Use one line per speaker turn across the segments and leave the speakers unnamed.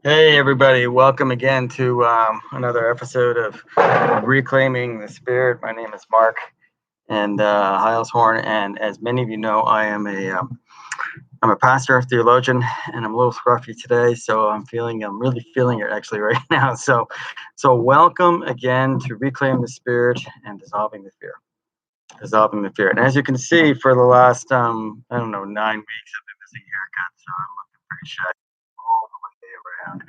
Hey, everybody. Welcome again to another episode of Reclaiming the Spirit. My name is Mark and Heilshorn. And as many of you know, I'm a pastor, theologian, and I'm a little scruffy today. So I'm really feeling it actually right now. So welcome again to Reclaim the Spirit and Dissolving the Fear. Dissolving the Fear. And as you can see, for the last, 9 weeks, I've been missing haircuts. So I'm looking pretty shaggy all the way around.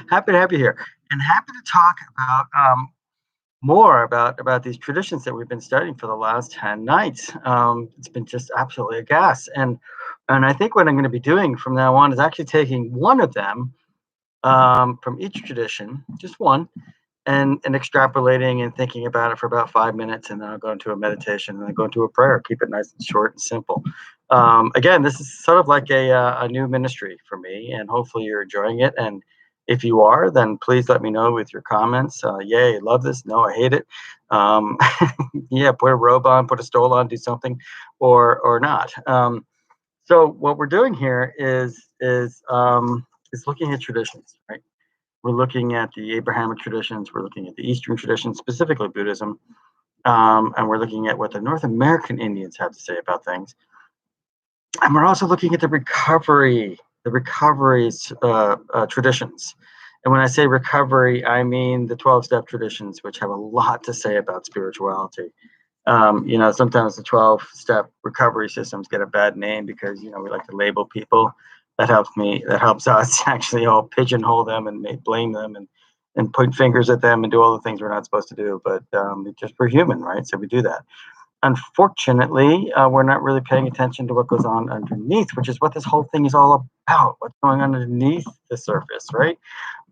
Happy to have you here, and happy to talk about more about these traditions that we've been studying for the last 10 nights. It's been just absolutely a gas, and I think what I'm going to be doing from now on is actually taking one of them from each tradition, just one, and extrapolating and thinking about it for about 5 minutes, and then I'll go into a meditation and then go into a prayer. Keep it nice and short and simple. Again, this is sort of like a new ministry for me, and hopefully you're enjoying it. And if you are, then please let me know with your comments. Yay, love this. No, I hate it. Um, yeah, put a robe on, put a stole on, do something, or not. So what we're doing here is looking at traditions, right? We're looking at the Abrahamic traditions. We're looking at the Eastern traditions, specifically Buddhism, and we're looking at what the North American Indians have to say about things. And we're also looking at the recoveries traditions. And when I say recovery, I mean the 12-step traditions, which have a lot to say about spirituality. Sometimes the 12-step recovery systems get a bad name because, we like to label people. That helps us actually all pigeonhole them and blame them and point fingers at them and do all the things we're not supposed to do. But we're human, right? So we do that. Unfortunately, we're not really paying attention to what goes on underneath, which is what this whole thing is all about. What's going on underneath the surface, right?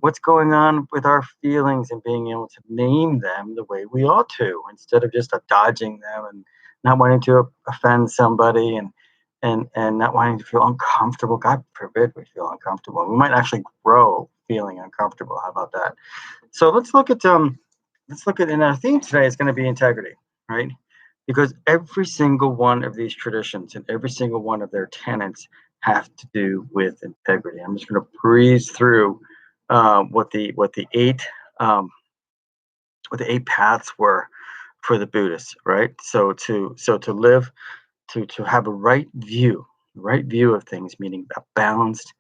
What's going on with our feelings and being able to name them the way we ought to, instead of just dodging them and not wanting to offend somebody and not wanting to feel uncomfortable. God forbid we feel uncomfortable. We might actually grow feeling uncomfortable. How about that? So and our theme today is going to be integrity, right? Because every single one of these traditions and every single one of their tenets have to do with integrity. I'm just going to breeze through what the eight paths were for the Buddhists, right? So to live, to have a right view of things, meaning a balanced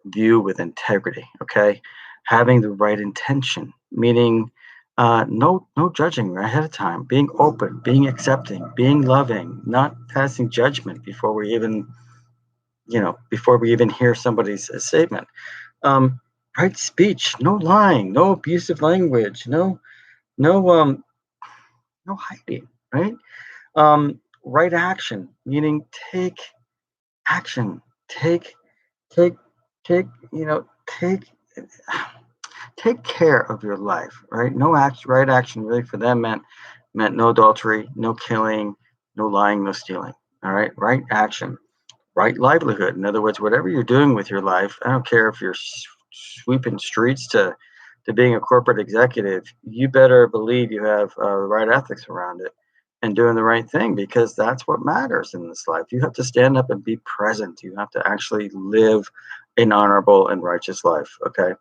view with integrity. Okay, having the right intention, meaning no judging ahead of time, being open, being accepting, being loving, not passing judgment before we even hear somebody's statement. Um, right speech, no lying, no abusive language, no no hiding, right? Right action, meaning take action, take take take you know take take care of your life, right? No action, right action really for them meant no adultery, no killing, no lying, no stealing. All right, right action, right livelihood. In other words, whatever you're doing with your life, I don't care if you're sweeping streets to being a corporate executive, you better believe you have the right ethics around it and doing the right thing, because that's what matters in this life. You have to stand up and be present. You have to actually live an honorable and righteous life. Okay.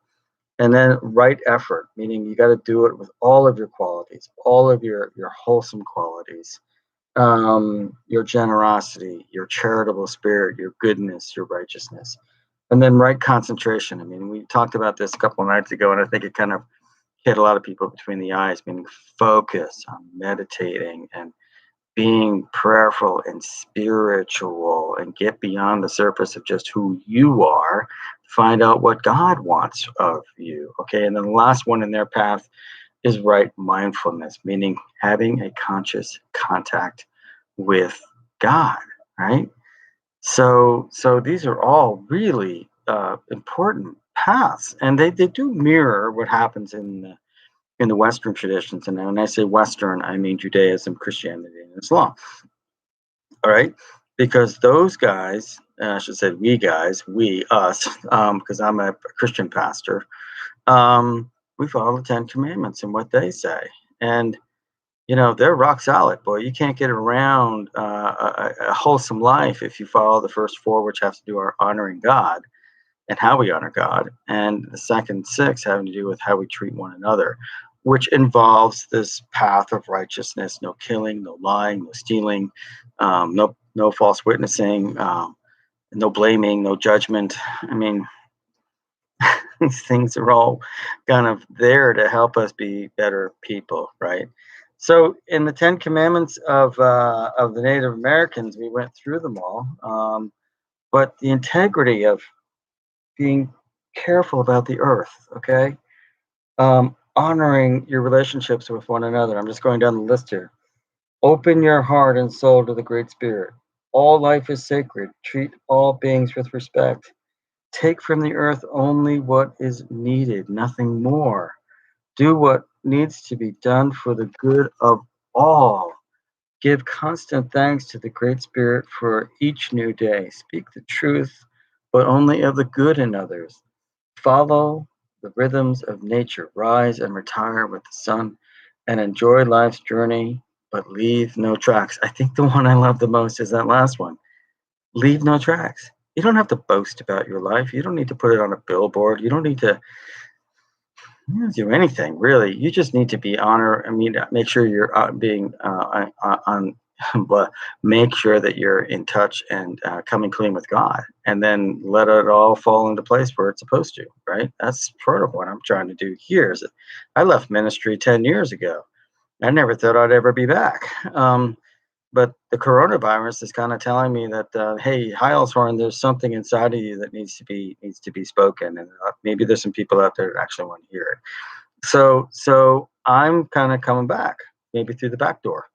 And then right effort, meaning you got to do it with all of your qualities, all of your wholesome qualities, your generosity, your charitable spirit, your goodness, your righteousness. And then right concentration. I mean, we talked about this a couple of nights ago, and I think it kind of hit a lot of people between the eyes, meaning focus on meditating and being prayerful and spiritual and get beyond the surface of just who you are, find out what God wants of you. Okay. And then the last one in their path is right mindfulness, meaning having a conscious contact with God, right? So these are all really important paths, and they do mirror what happens in the Western traditions. And when I say Western, I mean Judaism, Christianity, and Islam. All right, because those guys, I should say we us, because I'm a Christian pastor. We follow the Ten Commandments and what they say, and they're rock solid, boy. You can't get around a wholesome life if you follow the first four, which have to do our honoring God, and how we honor God, and the second six having to do with how we treat one another, which involves this path of righteousness: no killing, no lying, no stealing, no false witnessing, no blaming, no judgment. I mean, these things are all kind of there to help us be better people, right? So, in the Ten Commandments of the Native Americans, we went through them all, but the integrity of being careful about the earth, okay? Honoring your relationships with one another. I'm just going down the list here. Open your heart and soul to the Great Spirit. All life is sacred. Treat all beings with respect. Take from the earth only what is needed, nothing more. Do what needs to be done for the good of all. Give constant thanks to the Great Spirit for each new day. Speak the truth, but only of the good in others. Follow the rhythms of nature. Rise and retire with the sun and enjoy life's journey, but leave no tracks. I think the one I love the most is that last one. Leave no tracks. You don't have to boast about your life. You don't need to put it on a billboard. You don't need to do anything really. You just need to be honor. I mean, make sure you're being on. But make sure that you're in touch and coming clean with God, and then let it all fall into place where it's supposed to. Right. That's sort of what I'm trying to do here. Is that I left ministry 10 years ago. I never thought I'd ever be back. But the coronavirus is kind of telling me that, hey, Heilshorn, there's something inside of you that needs to be spoken, and maybe there's some people out there that actually want to hear it. So I'm kind of coming back, maybe through the back door,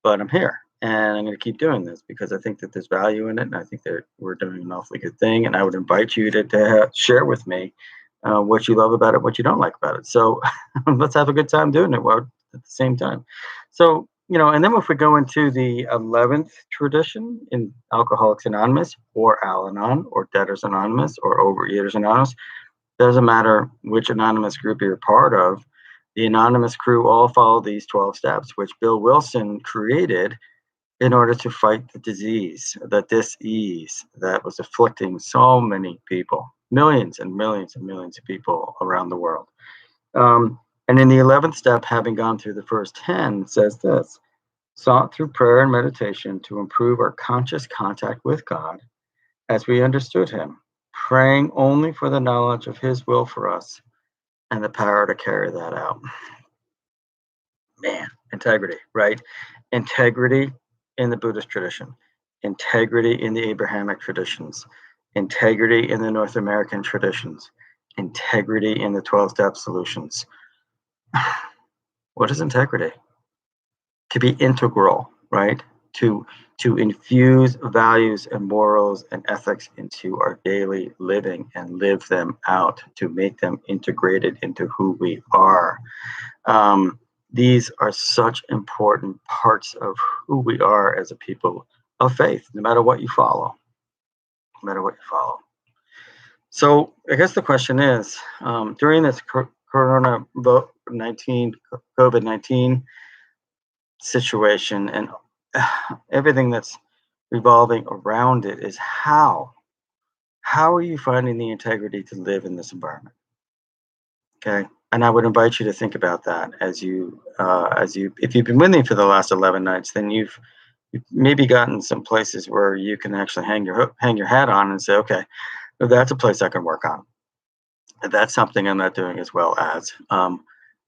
but I'm here, and I'm going to keep doing this because I think that there's value in it, and I think that we're doing an awfully good thing. And I would invite you to share with me what you love about it, what you don't like about it. So let's have a good time doing it while at the same time. So, and then if we go into the 11th tradition in Alcoholics Anonymous or Al-Anon or Debtors Anonymous or Overeaters Anonymous, doesn't matter which anonymous group you're part of, the anonymous crew all follow these 12 steps, which Bill Wilson created in order to fight the disease, the dis-ease that was afflicting so many people, millions and millions and millions of people around the world. And in the 11th step, having gone through the first 10, says this: sought through prayer and meditation to improve our conscious contact with God as we understood Him, praying only for the knowledge of His will for us and the power to carry that out. Man, integrity, right? Integrity in the Buddhist tradition, integrity in the Abrahamic traditions, integrity in the North American traditions, integrity in the 12-step solutions. What is integrity? To be integral, right? To infuse values and morals and ethics into our daily living and live them out, to make them integrated into who we are. These are such important parts of who we are as a people of faith, no matter what you follow. No matter what you follow. So I guess the question is, during this COVID-19 situation and everything that's revolving around it, is how are you finding the integrity to live in this environment? Okay. And I would invite you to think about that as you, if you've been with me for the last 11 nights, then you've maybe gotten some places where you can actually hang your hat on and say, okay, that's a place I can work on. That's something I'm not doing as well as.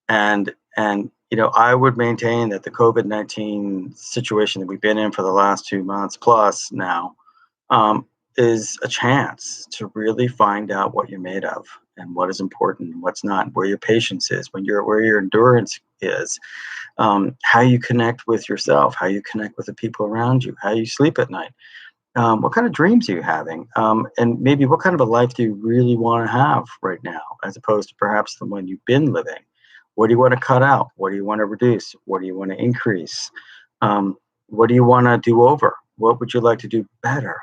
And I would maintain that the COVID-19 situation that we've been in for the last 2 months plus now is a chance to really find out what you're made of and what is important and what's not, where your patience is, where your endurance is, how you connect with yourself, how you connect with the people around you, how you sleep at night, what kind of dreams are you having, and maybe what kind of a life do you really want to have right now, as opposed to perhaps the one you've been living. What do you want to cut out? What do you want to reduce? What do you want to increase? What do you want to do over? What would you like to do better?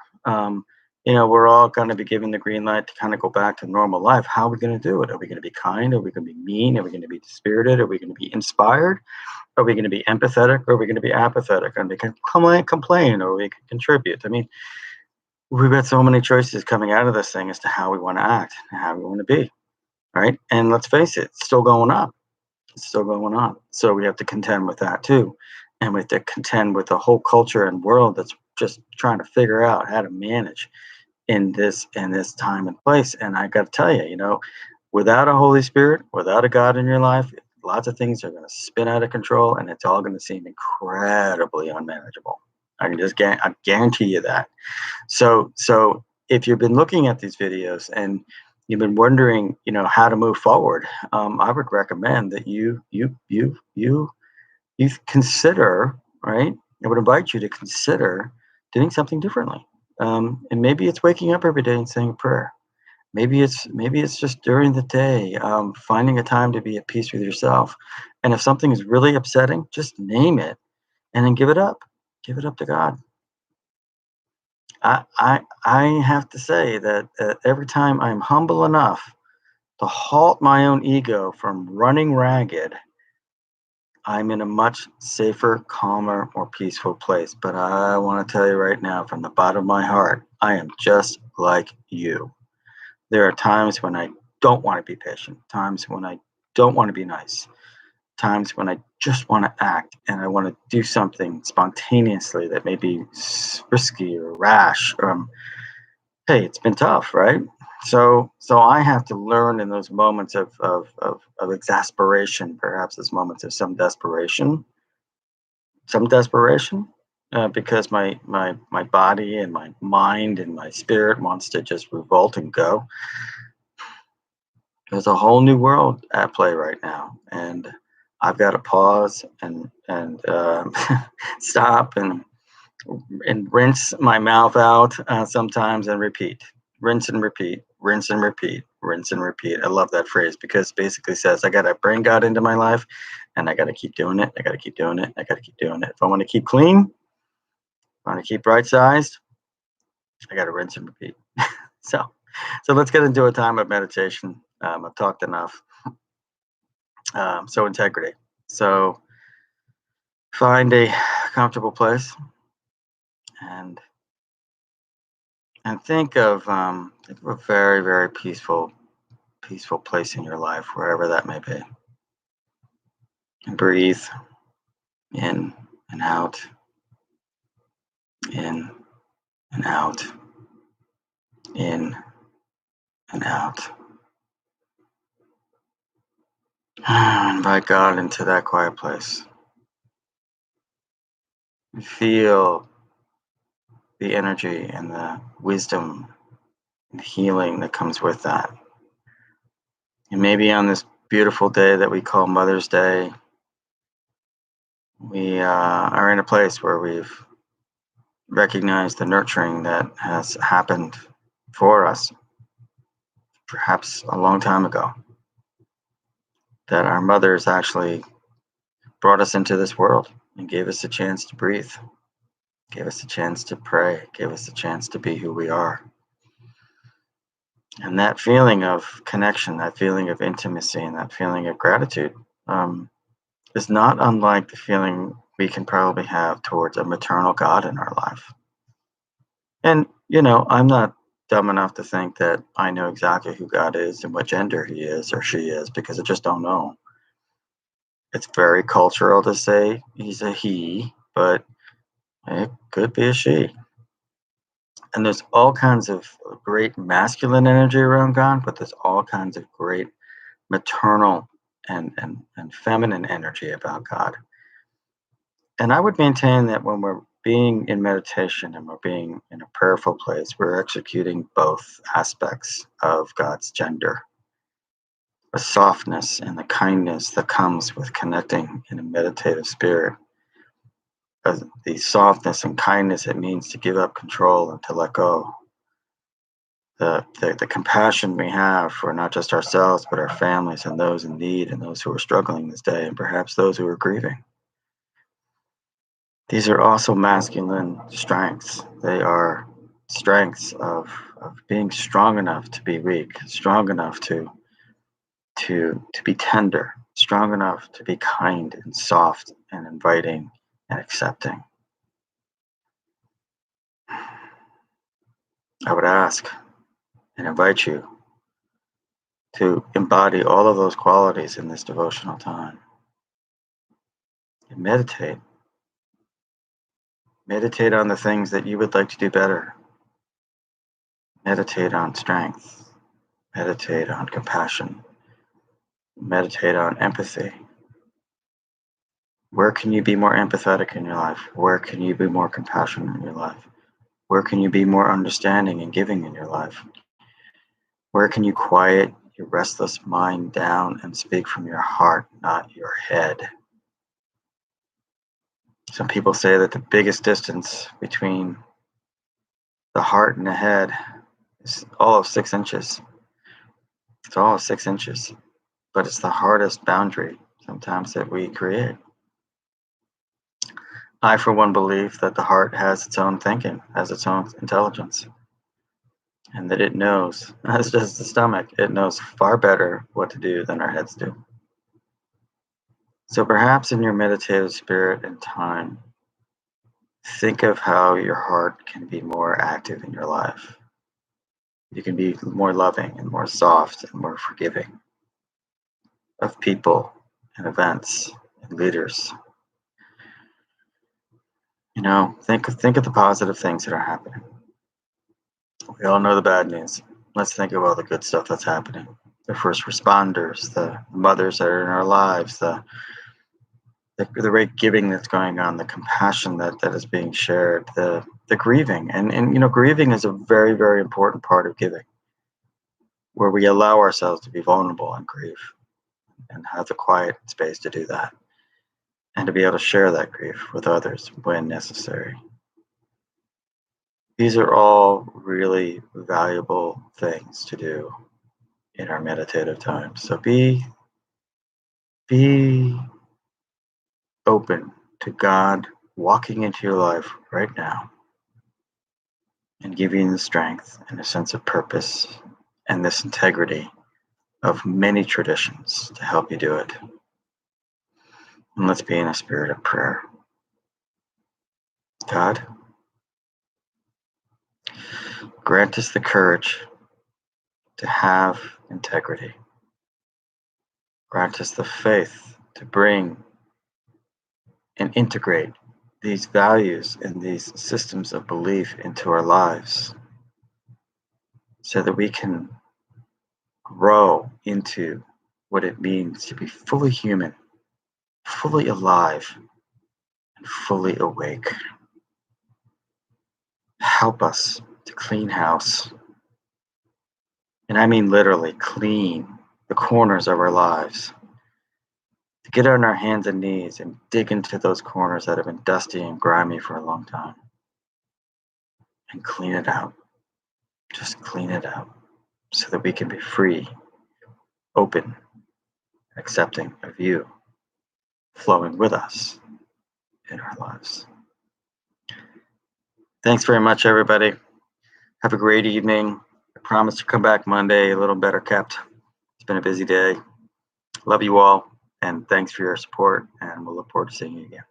We're all going to be given the green light to kind of go back to normal life. How are we going to do it? Are we going to be kind? Are we going to be mean? Are we going to be dispirited? Are we going to be inspired? Are we going to be empathetic? Or are we going to be apathetic? Are we going to complain? Or we can contribute? I mean, we've got so many choices coming out of this thing as to how we want to act and how we want to be, right? And let's face it, it's still going on. It's still going on. So we have to contend with that too. And we have to contend with the whole culture and world that's just trying to figure out how to manage in this time and place. And I got to tell you, without a Holy Spirit, without a God in your life, lots of things are going to spin out of control, and it's all going to seem incredibly unmanageable. I guarantee you that. So if you've been looking at these videos and you've been wondering, how to move forward, I would recommend that you consider, right? I would invite you to consider doing something differently. And maybe it's waking up every day and saying a prayer. Maybe it's just during the day, finding a time to be at peace with yourself. And if something is really upsetting, just name it and then give it up. Give it up to God. I have to say that every time I'm humble enough to halt my own ego from running ragged, I'm in a much safer, calmer, more peaceful place. But I want to tell you right now, from the bottom of my heart, I am just like you. There are times when I don't want to be patient, times when I don't want to be nice, times when I just want to act and I want to do something spontaneously that may be risky or rash. Hey, it's been tough, right? So I have to learn in those moments of exasperation, perhaps those moments of some desperation, because my body and my mind and my spirit wants to just revolt and go. There's a whole new world at play right now, and I've got to pause and stop and rinse my mouth out sometimes and repeat, rinse and repeat, rinse and repeat, rinse and repeat. I love that phrase because basically says I got to bring God into my life, and I got to keep doing it. I got to keep doing it. I got to keep doing it. If I want to keep clean, if I want to keep right sized, I got to rinse and repeat. So, so let's get into a time of meditation. I've talked enough. So integrity. So find a comfortable place and think of a very very peaceful place in your life, wherever that may be. And breathe in and out, in and out, in and out. Invite God into that quiet place. Feel the energy and the wisdom and healing that comes with that. And maybe on this beautiful day that we call Mother's Day, we are in a place where we've recognized the nurturing that has happened for us, perhaps a long time ago, that our mothers actually brought us into this world and gave us a chance to breathe, gave us a chance to pray, gave us a chance to be who we are. And that feeling of connection, that feeling of intimacy, and that feeling of gratitude is not unlike the feeling we can probably have towards a maternal God in our life. And, I'm not dumb enough to think that I know exactly who God is and what gender he is or she is, because I just don't know. It's very cultural to say he's a he, but it could be a she. And there's all kinds of great masculine energy around God, but there's all kinds of great maternal and feminine energy about God. And I would maintain that when we're being in meditation and we're being in a prayerful place, we're executing both aspects of God's gender. The softness and the kindness that comes with connecting in a meditative spirit. The softness and kindness it means to give up control and to let go. The compassion we have for not just ourselves, but our families and those in need and those who are struggling this day, and perhaps those who are grieving. These are also masculine strengths. They are strengths of being strong enough to be weak, strong enough to be tender, strong enough to be kind and soft and inviting and accepting. I would ask and invite you to embody all of those qualities in this devotional time. And meditate. Meditate on the things that you would like to do better. Meditate on strength. Meditate on compassion. Meditate on empathy. Where can you be more empathetic in your life? Where can you be more compassionate in your life? Where can you be more understanding and giving in your life? Where can you quiet your restless mind down and speak from your heart, not your head? Some people say that the biggest distance between the heart and the head is all of 6 inches. It's all of 6 inches, but it's the hardest boundary sometimes that we create. I, for one, believe that the heart has its own thinking, has its own intelligence, and that it knows, as does the stomach, it knows far better what to do than our heads do. So perhaps in your meditative spirit and time, think of how your heart can be more active in your life. You can be more loving and more soft and more forgiving of people and events and leaders. Think of the positive things that are happening. We all know the bad news. Let's think of all the good stuff that's happening. The first responders, the mothers that are in our lives, the great giving that's going on, the compassion that is being shared, the grieving. And grieving is a very, very important part of giving, where we allow ourselves to be vulnerable and grieve and have the quiet space to do that and to be able to share that grief with others when necessary. These are all really valuable things to do in our meditative time. So be open to God walking into your life right now and giving you the strength and a sense of purpose and this integrity of many traditions to help you do it. And let's be in a spirit of prayer. God, grant us the courage to have integrity. Grant us the faith to bring and integrate these values and these systems of belief into our lives so that we can grow into what it means to be fully human, fully alive, and fully awake. Help us to clean house. And I mean literally clean the corners of our lives. To get on our hands and knees and dig into those corners that have been dusty and grimy for a long time. And clean it out. Just clean it out so that we can be free, open, accepting of you flowing with us in our lives. Thanks very much, everybody. Have a great evening. I promise to come back Monday a little better kept. It's been a busy day. Love you all, and thanks for your support, and we'll look forward to seeing you again.